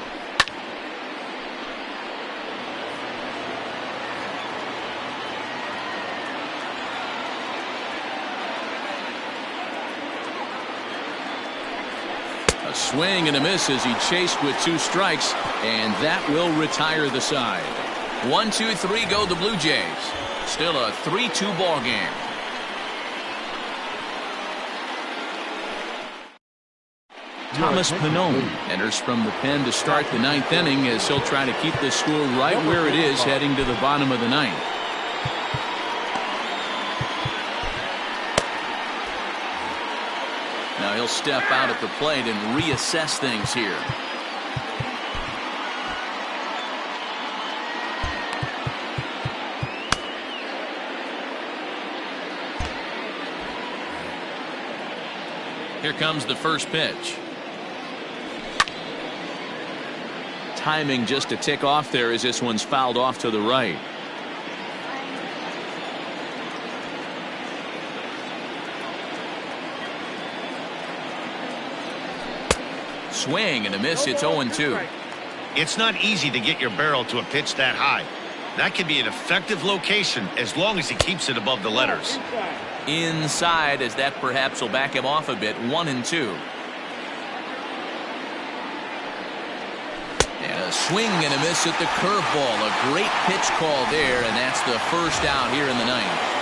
A swing and a miss as he chased with 2 strikes, and that will retire the side. 1-2-3 go the Blue Jays. Still a 3-2 ball game. Thomas Pannone enters from the pen to start the 9th inning, as he'll try to keep this score right where it is heading to the bottom of the 9th. Now he'll step out at the plate and reassess things here. Here comes the first pitch. Timing just a tick off there as this one's fouled off to the right. Swing and a miss. It's 0-2. It's not easy to get your barrel to a pitch that high. That can be an effective location as long as he keeps it above the letters. Inside, as that perhaps will back him off a bit. 1-2. And a swing and a miss at the curveball. A great pitch call there, and that's the first out here in the 9th.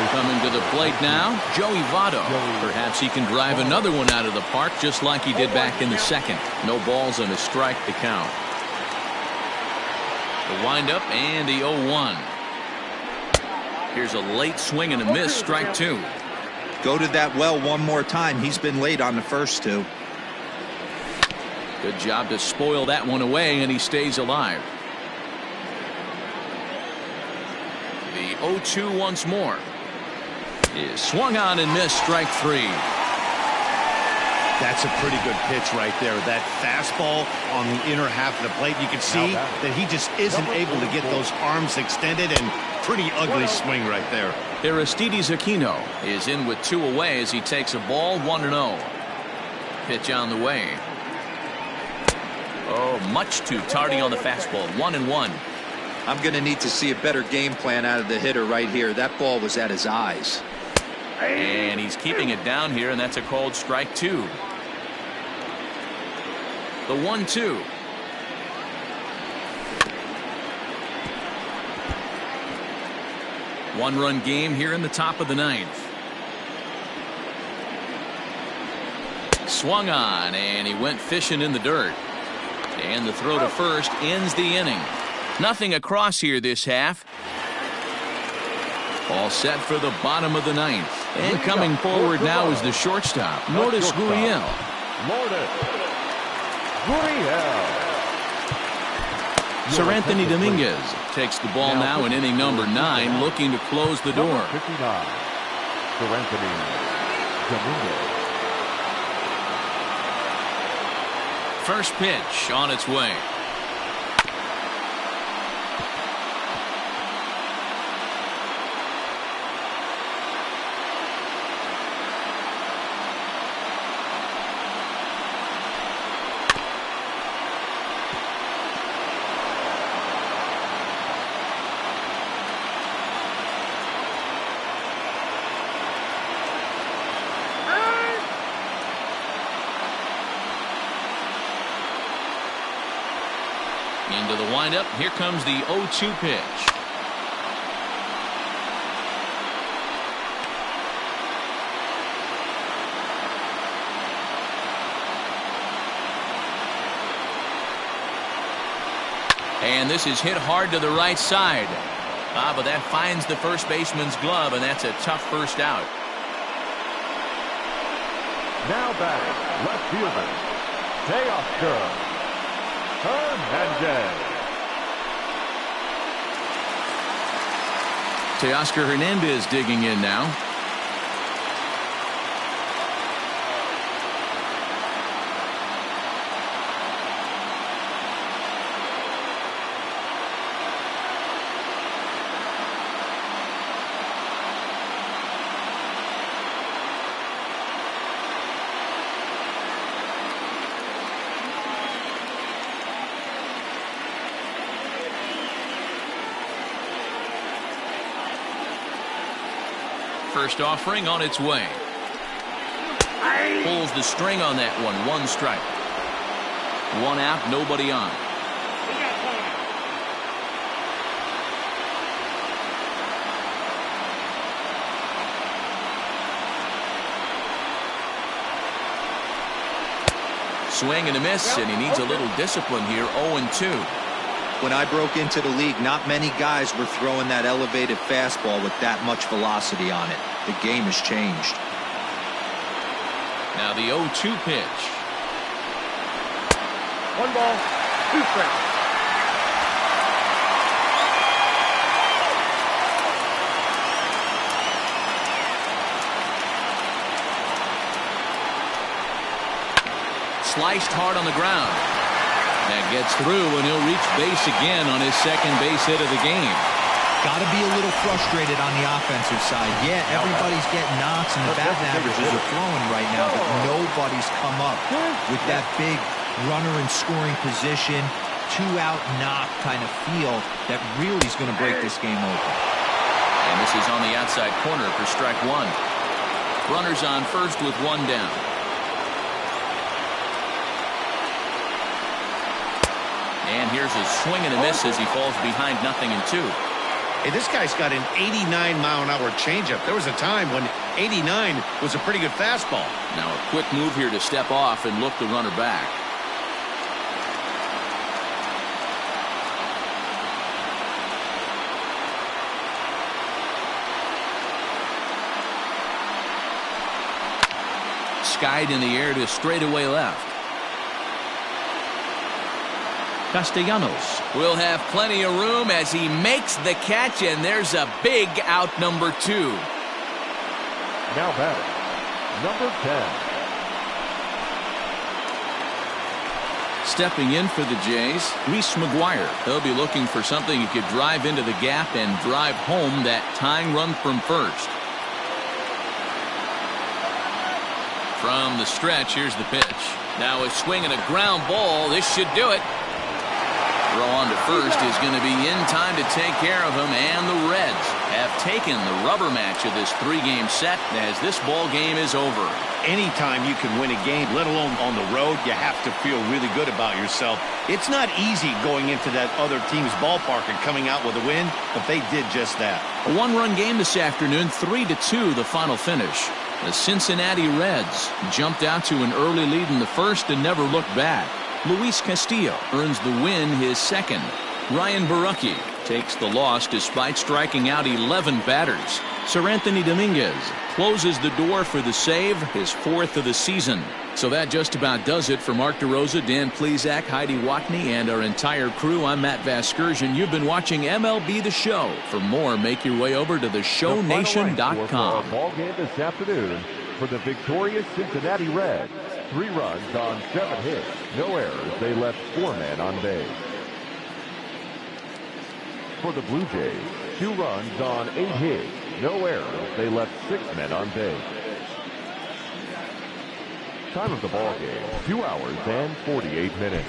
Coming to the plate now, Joey Votto. Perhaps he can drive another one out of the park just like he did back in the 2nd. No balls and a strike to count. The windup and the 0-1. Here's a late swing and a miss, strike 2. Go to that well one more time. He's been late on the first 2. Good job to spoil that one away, and he stays alive. The 0-2 once more. Is swung on and missed, strike 3. That's a pretty good pitch right there. That fastball on the inner half of the plate. You can see that he just isn't able to get those arms extended, and pretty ugly swing right there. Aristides Aquino is in with 2 away as he takes a ball 1-0. Pitch on the way. Oh, much too tardy on the fastball. 1-1. I'm going to need to see a better game plan out of the hitter right here. That ball was at his eyes. And he's keeping it down here, and that's a called strike 2. The 1-2. One-run game here in the top of the 9th. Swung on, and he went fishing in the dirt. And the throw to first ends the inning. Nothing across here this half. All set for the bottom of the 9th. And coming forward now is the shortstop, Lourdes Gurriel. Sir Anthony Dominguez takes the ball now in inning number 9, looking to close the door. 59. Sir Anthony Dominguez. First pitch on its way. Into the windup. Here comes the 0-2 pitch. And this is hit hard to the right side. But that finds the first baseman's glove, and that's a tough first out. Now batting, left fielder, Teoscar Hernandez. Teoscar Hernandez digging in now. First offering on its way. Pulls the string on that one. 1 strike. 1 out, nobody on. Swing and a miss, and he needs a little discipline here. 0-2. When I broke into the league, not many guys were throwing that elevated fastball with that much velocity on it. The game has changed. Now the 0-2 pitch. 1 ball, 2 strikes. Sliced hard on the ground. That gets through, and he'll reach base again on his second base hit of the game. Got to be a little frustrated on the offensive side. Yeah, everybody's getting knocks, and the batting averages are flowing right now, but nobody's come up with that big runner in scoring position, 2-out knock kind of feel that really is going to break this game open. And this is on the outside corner for strike 1. Runners on first with 1 down. And here's a swing and a miss as he falls behind 0-2. Hey, this guy's got an 89-mile-an-hour changeup. There was a time when 89 was a pretty good fastball. Now a quick move here to step off and look the runner back. Skied in the air to straightaway left. Castellanos will have plenty of room as he makes the catch, and there's a big out, number 2. Now batting, number 10. Stepping in for the Jays, Reese McGuire. They'll be looking for something he could drive into the gap and drive home that tying run from first. From the stretch, here's the pitch. Now a swing and a ground ball. This should do it. Throw on to first is going to be in time to take care of him, and the Reds have taken the rubber match of this 3-game set as this ball game is over. Anytime you can win a game, let alone on the road, you have to feel really good about yourself. It's not easy going into that other team's ballpark and coming out with a win, but they did just that. A 1-run game this afternoon, 3-2 the final finish. The Cincinnati Reds jumped out to an early lead in the first and never looked back. Luis Castillo earns the win, his second. Ryan Borucki takes the loss despite striking out 11 batters. Sir Anthony Dominguez closes the door for the save, his 4th of the season. So that just about does it for Mark DeRosa, Dan Plesac, Heidi Watney, and our entire crew. I'm Matt Vasgersian. You've been watching MLB The Show. For more, make your way over to theshownation.com. Ball game this afternoon for the victorious Cincinnati Reds. 3 runs on 7 hits, no errors. They left 4 men on base. For the Blue Jays, 2 runs on 8 hits, no errors. They left 6 men on base. Time of the ball game, 2 hours and 48 minutes.